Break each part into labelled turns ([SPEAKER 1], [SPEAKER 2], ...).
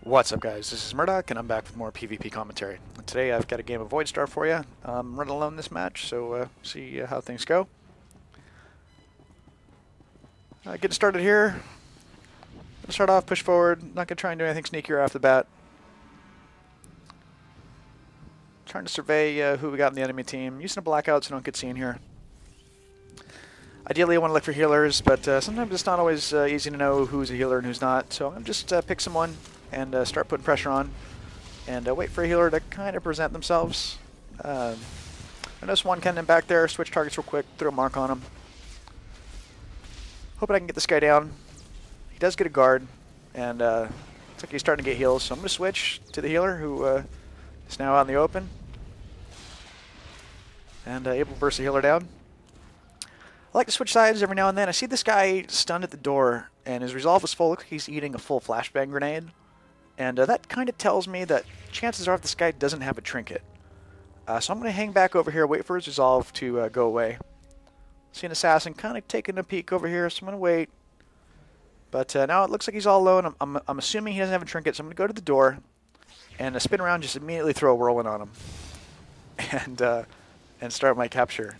[SPEAKER 1] What's up, guys? This is Murdoc, and I'm back with more PvP commentary. And today I've got a game of Voidstar for you. I'm running alone this match, so see how things go. Getting started here. Gonna start off, push forward. Not gonna try and do anything sneakier off the bat. Trying to survey who we got in the enemy team. Using a blackout so I don't get seen here. Ideally, I want to look for healers, but sometimes it's not always easy to know who's a healer and who's not. So I'm gonna just pick someone and start putting pressure on, and wait for a healer to kind of present themselves. I notice one Kennen back there, switch targets real quick, throw a mark on him. Hoping I can get this guy down. He does get a guard, and looks like he's starting to get heals, so I'm going to switch to the healer, who is now out in the open, and able to burst the healer down. I like to switch sides every now and then. I see this guy stunned at the door, and his resolve is full. Looks like he's eating a full flashbang grenade. And that kind of tells me that chances are this guy doesn't have a trinket. So I'm going to hang back over here, wait for his resolve to go away. See an assassin kind of taking a peek over here, so I'm going to wait. But now it looks like he's all alone. I'm assuming he doesn't have a trinket, so I'm going to go to the door and spin around, just immediately throw a whirlwind on him. And start my capture.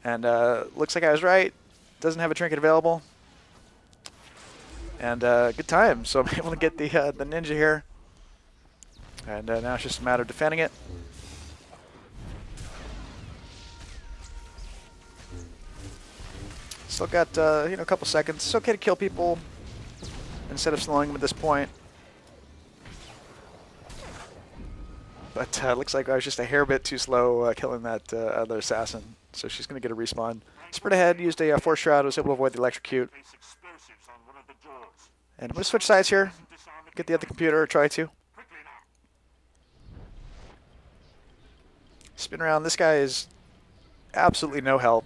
[SPEAKER 1] And looks like I was right. Doesn't have a trinket available. And good time. So I'm able to get the ninja here. And now it's just a matter of defending it. Still got a couple seconds. It's okay to kill people instead of slowing them at this point. But looks like I was just a hair bit too slow killing that other assassin. So she's going to get a respawn. Spread ahead, used a force shroud, was able to avoid the electrocute. And I'm going to switch sides here. Get the other computer, or try to. Spin around. This guy is absolutely no help.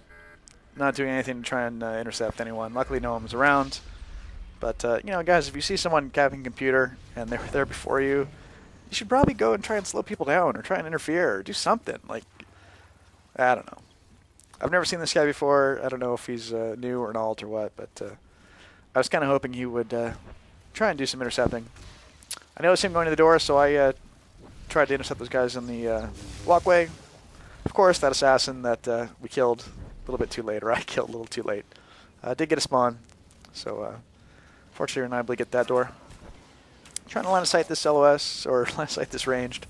[SPEAKER 1] Not doing anything to try and intercept anyone. Luckily, no one was around. But, guys, if you see someone capping a computer and they were there before you, you should probably go and try and slow people down or try and interfere or do something. Like, I don't know. I've never seen this guy before. I don't know if he's new or an alt or what, but I was kind of hoping he would try and do some intercepting. I noticed him going to the door, so I tried to intercept those guys in the walkway. Of course, that assassin that we killed a little bit too late, or I killed a little too late, did get a spawn. So fortunately, we're not able to get that door. Trying to line of sight this LOS, or line of sight this ranged.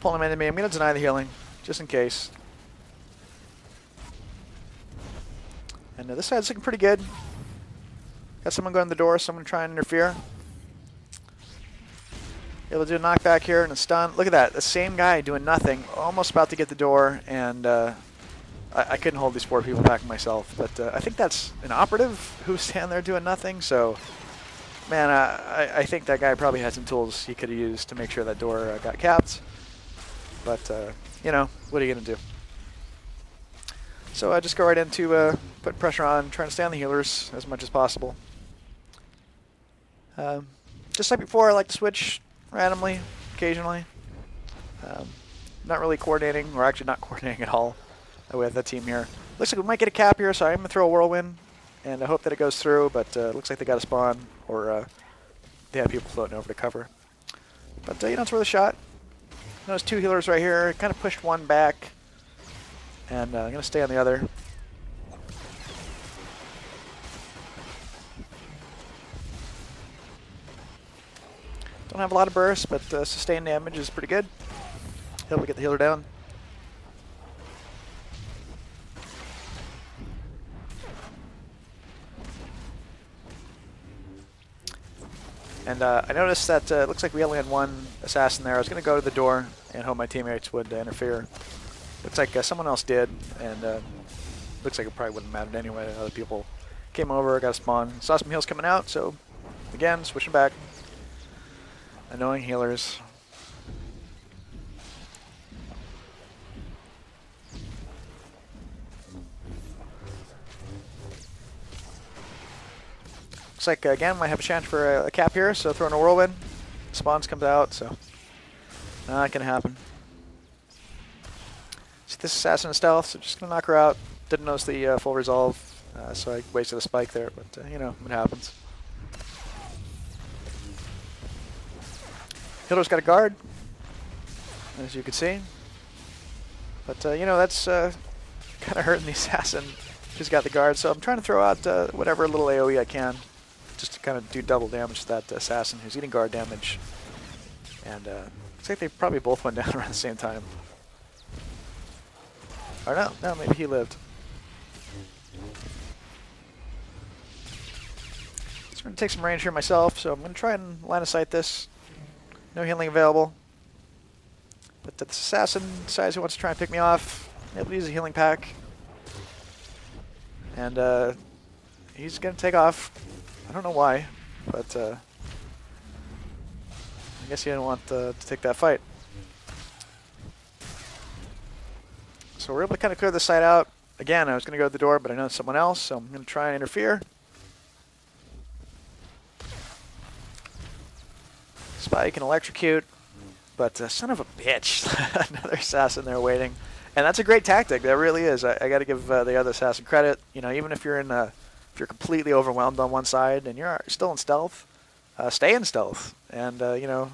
[SPEAKER 1] Pulling him into me. I'm going to deny the healing, just in case. And this side's looking pretty good. Got someone going to the door, someone trying to interfere. Able to do a knockback here and a stun. Look at that, the same guy doing nothing, almost about to get the door, and I couldn't hold these 4 people back myself. But I think that's an operative who's standing there doing nothing, so man, I think that guy probably had some tools he could have used to make sure that door got capped. But, what are you going to do? So I just go right into putting pressure on, trying to stay on the healers as much as possible. Just like before, I like to switch randomly, occasionally. Not really coordinating, or actually not coordinating at all with the team here. Looks like we might get a cap here, so I'm going to throw a whirlwind, and I hope that it goes through, but looks like they got a spawn, or they have people floating over to cover. But, it's worth a shot. Notice 2 healers right here, kind of pushed one back, and I'm going to stay on the other. Don't have a lot of burst, but sustained damage is pretty good. Able to get the healer down. And I noticed that it looks like we only had one assassin there. I was going to go to the door and hope my teammates would interfere. Looks like someone else did, and looks like it probably wouldn't have mattered anyway. Other people came over, got a spawn. Saw some heals coming out, so again, switching back. Annoying healers. Looks like, again, might have a chance for a cap here, so throwing a whirlwind. Spawns comes out, so not going to happen. See this assassin stealth, so just going to knock her out. Didn't notice the full resolve, so I wasted a spike there, but you know, it happens. Hilder's got a guard, as you can see. But, you know, that's kind of hurting the assassin who's got the guard. So I'm trying to throw out whatever little AoE I can just to kind of do double damage to that assassin who's eating guard damage. And looks like they probably both went down around the same time. Or no, maybe he lived. So I'm going to take some range here myself, so I'm going to try and line of sight this. No healing available. But this assassin decides he wants to try and pick me off. Able to use a healing pack. And he's going to take off. I don't know why, but I guess he didn't want to take that fight. So we're able to kind of clear this side out. Again, I was going to go to the door, but I know it's someone else, so I'm going to try and interfere. Spike and electrocute, but son of a bitch, another assassin there waiting. And that's a great tactic, that really is. I got to give the other assassin credit. You know, even if you're in if you're completely overwhelmed on one side and you're still in stealth, stay in stealth, and you know,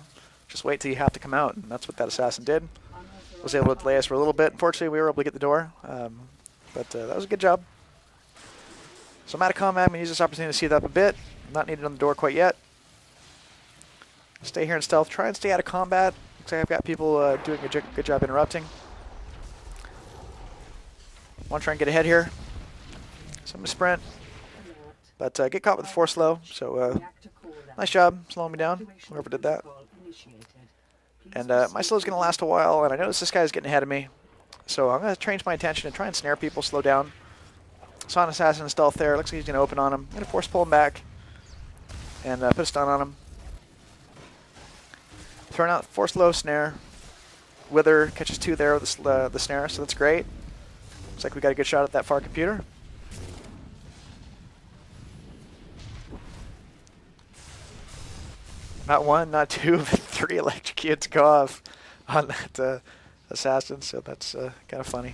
[SPEAKER 1] just wait till you have to come out. And that's what that assassin did. Was able to delay us for a little bit. Unfortunately, we were able to get the door, but that was a good job. So I'm out of combat. I'm going to use this opportunity to see that up a bit. I'm not needed on the door quite yet. Stay here in stealth. Try and stay out of combat. Looks like I've got people doing a good job interrupting. Want to try and get ahead here. So I'm going to sprint. But get caught with the force low. So nice job slowing me down, whoever did that. And my slow is going to last a while, and I notice this guy's getting ahead of me. So I'm going to change my attention and try and snare people, slow down. Saw an assassin in stealth there. Looks like he's going to open on him. I'm going to force pull him back and put a stun on him. Throwing out force low, snare. Wither catches 2 there with the snare, so that's great. Looks like we got a good shot at that far computer. Not 1, not 2, but 3 electrocutes go off on that assassin, so that's kind of funny.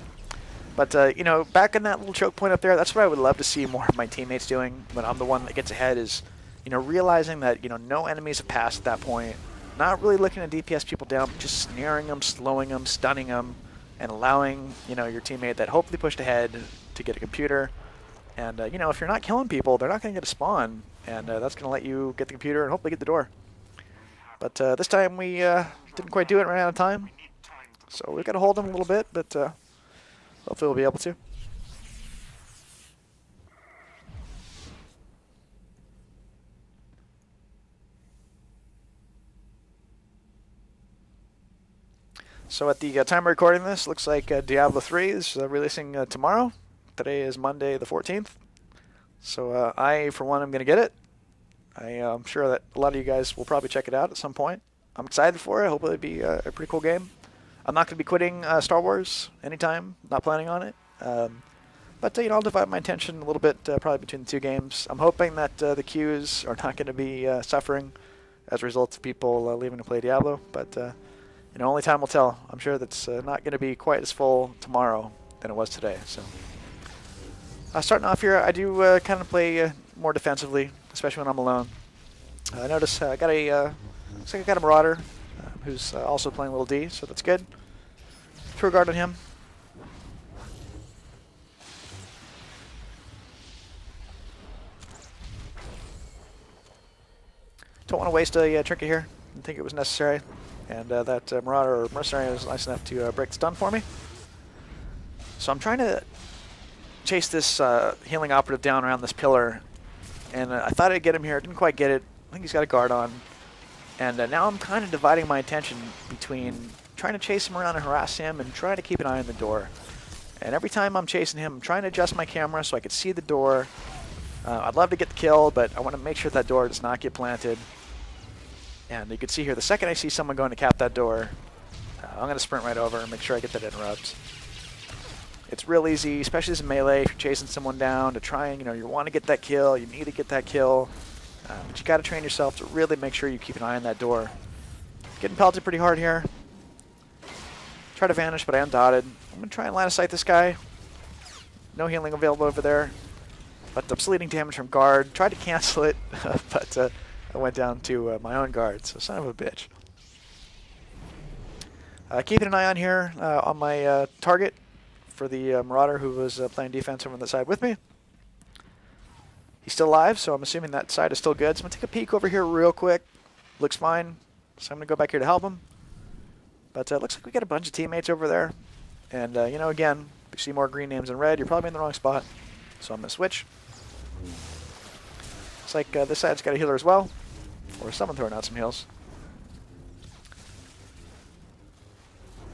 [SPEAKER 1] But, you know, back in that little choke point up there, that's what I would love to see more of my teammates doing when I'm the one that gets ahead is, you know, realizing that, you know, no enemies have passed at that point. Not really looking to DPS people down, but just snaring them, slowing them, stunning them, and allowing, you know, your teammate that hopefully pushed ahead to get a computer. And, you know, if you're not killing people, they're not going to get a spawn, and that's going to let you get the computer and hopefully get the door. But this time we didn't quite do it, ran out of time. So we've got to hold them a little bit, but hopefully we'll be able to. So at the time of recording this, looks like Diablo 3 is releasing tomorrow. Today is Monday the 14th. So I, for one, am going to get it. I'm sure that a lot of you guys will probably check it out at some point. I'm excited for it. Hopefully it'll be a pretty cool game. I'm not going to be quitting Star Wars anytime. Not planning on it. But you know, I'll divide my attention a little bit probably between the 2 games. I'm hoping that the queues are not going to be suffering as a result of people leaving to play Diablo. But you know, only time will tell. I'm sure that's not going to be quite as full tomorrow than it was today. So starting off here, I do kind of play more defensively, especially when I'm alone. I notice I got a looks like I got a Marauder who's also playing little D, so that's good. Throw a guard on him. Don't want to waste a trinket here. Didn't think it was necessary. And that Marauder or Mercenary was nice enough to break the stun for me. So I'm trying to chase this healing operative down around this pillar. And I thought I'd get him here. Didn't quite get it. I think he's got a guard on. And now I'm kind of dividing my attention between trying to chase him around and harass him and trying to keep an eye on the door. And every time I'm chasing him, I'm trying to adjust my camera so I can see the door. I'd love to get the kill, but I want to make sure that door does not get planted. And you can see here, the second I see someone going to cap that door, I'm going to sprint right over and make sure I get that interrupt. It's real easy, especially as a melee, if you're chasing someone down, to try and, you know, you want to get that kill, you need to get that kill. But you got to train yourself to really make sure you keep an eye on that door. Getting pelted pretty hard here. Try to vanish, but I am dotted. I'm going to try and line of sight this guy. No healing available over there. But I'm bleeding damage from guard. Tried to cancel it, but I went down to my own guard, so son of a bitch. Keeping an eye on here on my target for the Marauder who was playing defense over on the side with me. He's still alive, so I'm assuming that side is still good. So I'm going to take a peek over here real quick. Looks fine, so I'm going to go back here to help him. But it looks like we got a bunch of teammates over there. And, you know, again, if you see more green names than red, you're probably in the wrong spot. So I'm going to switch. Looks like this side's got a healer as well. Or someone throwing out some heals.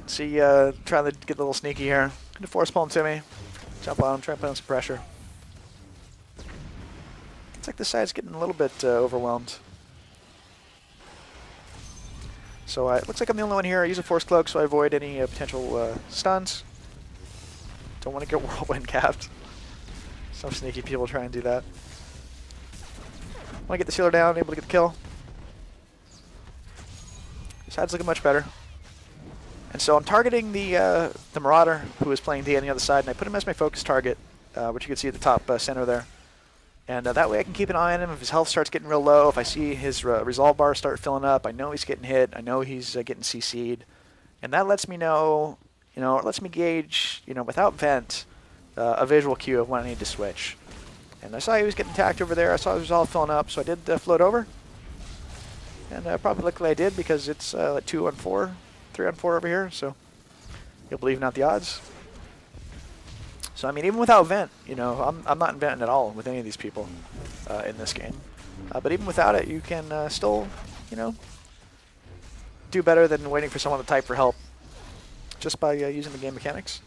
[SPEAKER 1] See, trying to get a little sneaky here. Gonna force pull him to me. Jump on him, try and put on some pressure. Looks like this side's getting a little bit overwhelmed. So it looks like I'm the only one here. I use a force cloak so I avoid any potential stuns. Don't want to get whirlwind capped. Some sneaky people try and do that. Want to get the sealer down, able to get the kill. This side's looking much better. And so I'm targeting the Marauder who is playing D on the other side, and I put him as my focus target, which you can see at the top center there. And that way I can keep an eye on him. If his health starts getting real low, if I see his resolve bar start filling up, I know he's getting hit, I know he's getting CC'd. And that lets me know, you know, it lets me gauge, you know, without vent, a visual cue of when I need to switch. And I saw he was getting attacked over there. I saw his resolve filling up, so I did float over. And probably luckily I did because it's like 2 on 4, 3 on 4 over here, so you'll believe not the odds. So I mean, even without vent, you know, I'm not inventing at all with any of these people in this game. But even without it, you can still, you know, do better than waiting for someone to type for help just by using the game mechanics.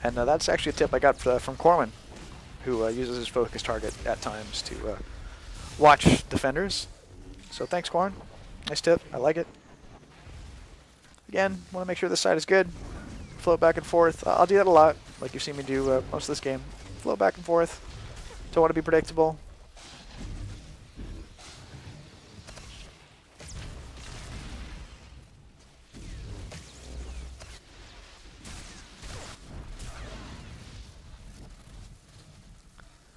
[SPEAKER 1] And that's actually a tip I got from Corwin, who uses his focus target at times to watch defenders. So thanks, Corwin. Nice tip. I like it. Again, want to make sure this side is good. Float back and forth. I'll do that a lot, like you've seen me do most of this game. Float back and forth. Don't want to be predictable.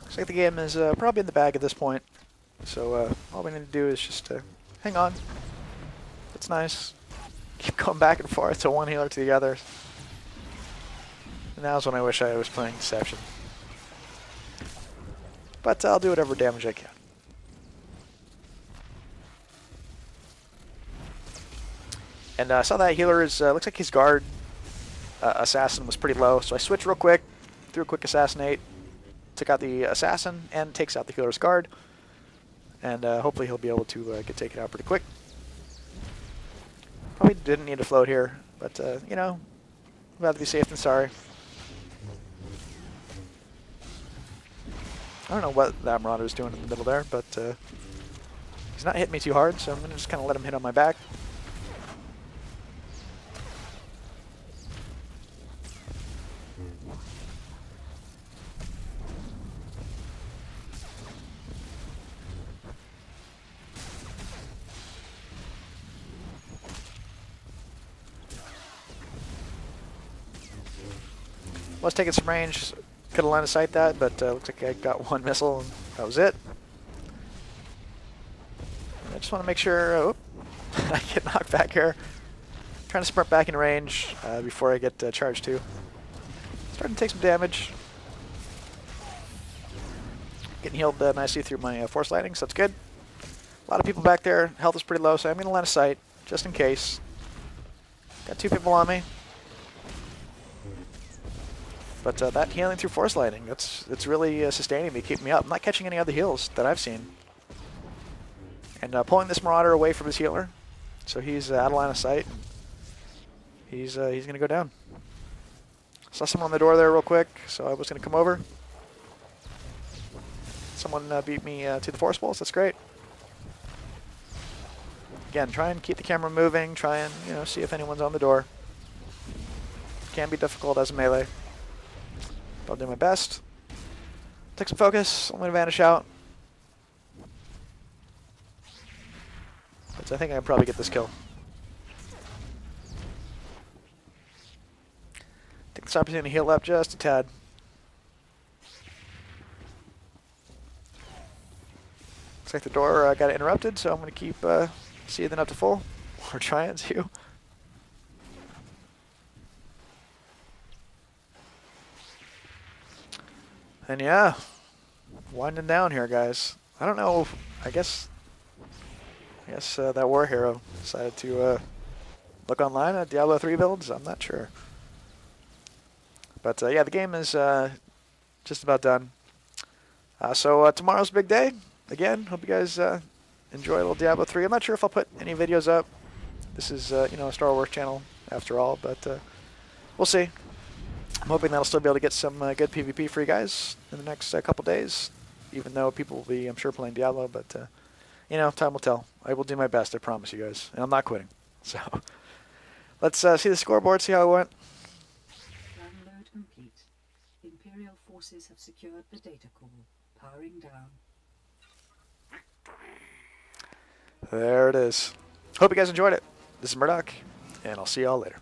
[SPEAKER 1] Looks like the game is probably in the bag at this point. So all we need to do is just hang on. That's nice. Keep going back and forth to one healer to the other. And now's when I wish I was playing Deception. But I'll do whatever damage I can. And I saw that healer is, looks like his guard assassin was pretty low, so I switched real quick, threw a quick assassinate, took out the assassin, and takes out the healer's guard. And hopefully he'll be able to get taken out pretty quick. Probably didn't need to float here, but you know, I'd rather be safe than sorry. I don't know what that Marauder is doing in the middle there, but he's not hitting me too hard, so I'm going to just kind of let him hit on my back. Was taking some range. Could have line of sight that, but looks like I got one missile and that was it. And I just want to make sure I get knocked back here. Trying to sprint back in range before I get charged too. Starting to take some damage. Getting healed nicely through my force lightning, so that's good. A lot of people back there. Health is pretty low, so I'm going to line of sight just in case. Got 2 people on me. But that healing through force lightning, it's really sustaining me, keeping me up. I'm not catching any other heals that I've seen. And pulling this Marauder away from his healer, so he's out of line of sight. He's going to go down. Saw someone on the door there real quick, so I was going to come over. Someone beat me to the force pulse. That's great. Again, try and keep the camera moving. Try and see if anyone's on the door. Can be difficult as a melee. I'll do my best. Take some focus. I'm going to vanish out. But I think I can probably get this kill. Take this opportunity to heal up just a tad. Looks like the door got interrupted, so I'm going to keep seething up to full. We're trying to. And yeah, winding down here, guys. I don't know. I guess that war hero decided to look online at Diablo 3 builds. I'm not sure. But yeah, the game is just about done. So tomorrow's a big day. Again, hope you guys enjoy a little Diablo 3. I'm not sure if I'll put any videos up. This is you know, a Star Wars channel after all, but we'll see. I'm hoping that I'll still be able to get some good PvP for you guys in the next couple days, even though people will be, I'm sure, playing Diablo. But you know, time will tell. I will do my best, I promise you guys, and I'm not quitting. So let's see the scoreboard, see how it went.
[SPEAKER 2] Download complete. Imperial forces have secured the data core. Powering down.
[SPEAKER 1] There it is. Hope you guys enjoyed it. This is Murdoc, and I'll see y'all later.